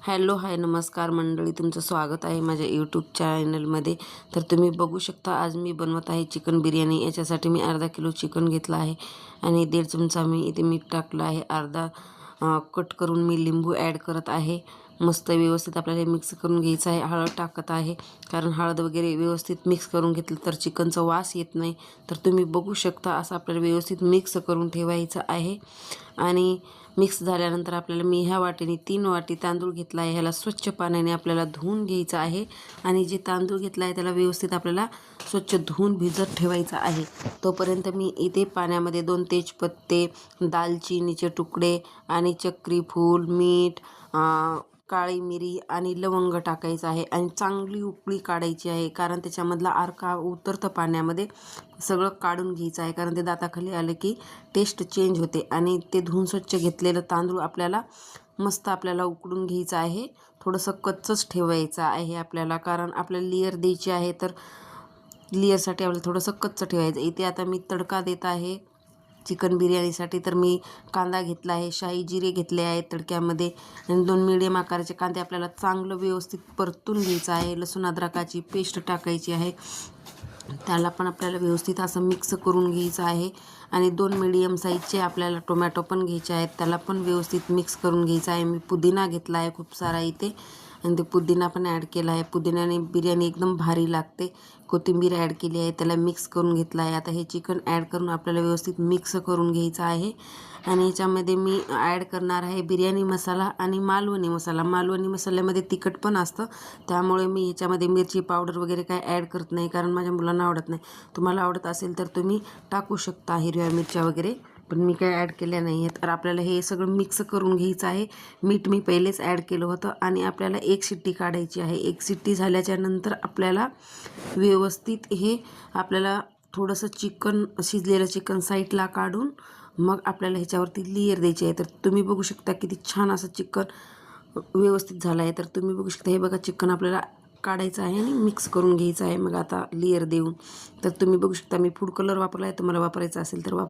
Hello hi नमस्कार मंडळी, तुमचं स्वागत आहे माझ्या यूट्यूब चॅनलमध्ये. तर तुम्ही बघू शकता आज मी बनवत आहे चिकन बिर्याणी. याच्यासाठी मी अर्धा किलो चिकन घेतला आहे आणि 1.5 चमचा मी इथे मीठ टाकलं आहे. अर्धा कट करून मी लिंबू ॲड करत आहे. मस्त व्यवस्थित आपल्याला मिक्स करून घ्यायचं आहे. हळद टाकत आहे कारण हळद वगैरे व्यवस्थित मिक्स करून घेतलं तर चिकनचा वास येत नाही. तर तुम्ही बघू शकता असं आपल्याला व्यवस्थित मिक्स करून ठेवायचं आहे. आणि मिक्स झाल्यानंतर आपल्याला मी ह्या वाटीने 3 वाटी तांदूळ घेतला आहे. ह्याला स्वच्छ पाण्याने आपल्याला धुवून घ्यायचं आहे आणि जे तांदूळ घेतला आहे त्याला व्यवस्थित आपल्याला स्वच्छ धुवून भिजत ठेवायचं आहे. तोपर्यंत मी इथे पाण्यामध्ये 2 तेजपत्ते, दालचिनीचे तुकडे आणि चक्री फूल, मीठ, काळी मिरी आणि लवंग टाकायचं आहे आणि चांगली उकळी काढायची आहे कारण त्याच्यामधला अर्क उतरतं पाण्यामध्ये. सगळं काढून घ्यायचं आहे कारण ते दाताखाली आलं की टेस्ट चेंज होते. आणि ते धुवून स्वच्छ घेतलेलं तांदूळ आपल्याला आपल्याला उकडून घ्यायचं आहे. थोडंसं कच्चंच ठेवायचं आहे आपल्याला कारण आपल्याला लेयर द्यायची आहे. तर लेयरसाठी आपल्याला थोडंसं कच्चं ठेवायचं. इथे आता मी तडका देत आहे चिकन बिर्याणीसाठी. तर मी कांदा घेतला आहे, शाही जिरे घेतले आहेत तडक्यामध्ये आणि 2 मिडियम आकाराचे कांदे आपल्याला चांगलं व्यवस्थित परतून घ्यायचं आहे. लसूण अद्रकाची पेस्ट टाकायची आहे, त्याला पण आपल्याला व्यवस्थित असं मिक्स करून घ्यायचं आहे. आणि 2 मिडियम साईजचे आपल्याला टोमॅटो पण घ्यायचे आहेत, त्याला पण व्यवस्थित मिक्स करून घ्यायचं आहे. मी पुदिना घेतला आहे खूप सारा इथे आणि ते पुदिना पण ॲड केला आहे. पुदिन्याने बिर्याणी एकदम भारी लागते. कोथिंबीर ॲड केली आहे, त्याला मिक्स करून घेतला आहे. आता हे चिकन ॲड करून आपल्याला व्यवस्थित मिक्स करून घ्यायचं आहे. आणि याच्यामध्ये मी ॲड करणार आहे बिर्याणी मसाला आणि मालवणी मसाला. मालवणी मसाल्यामध्ये तिखट पण असतं, त्यामुळे मी याच्यामध्ये मिरची पावडर वगैरे काय ॲड करत नाही कारण माझ्या मुलांना आवडत नाही. तुम्हाला आवडत असेल तर तुम्ही टाकू शकता हिरव्या मिरच्या वगैरे, पण मी काय ॲड केल्या नाही आहेत. तर आपल्याला हे सगळं मिक्स करून घ्यायचं आहे. मीठ मी पहिलेच ॲड केलं होतं आणि आपल्याला 1 शिट्टी काढायची आहे. 1 शिट्टी झाल्याच्या नंतर आपल्याला व्यवस्थित हे आपल्याला थोडंसं चिकन, शिजलेलं चिकन साईडला काढून मग आपल्याला ह्याच्यावरती लेयर द्यायची आहे. तर तुम्ही बघू शकता किती छान असं चिकन व्यवस्थित झालं आहे. तर तुम्ही बघू शकता, हे बघा चिकन आपल्याला काढायचं आहे आणि मिक्स करून घ्यायचं आहे मग आता लेयर देऊन. तर तुम्ही बघू शकता मी फूड कलर वापरला आहे, तुम्हाला वापरायचा असेल तर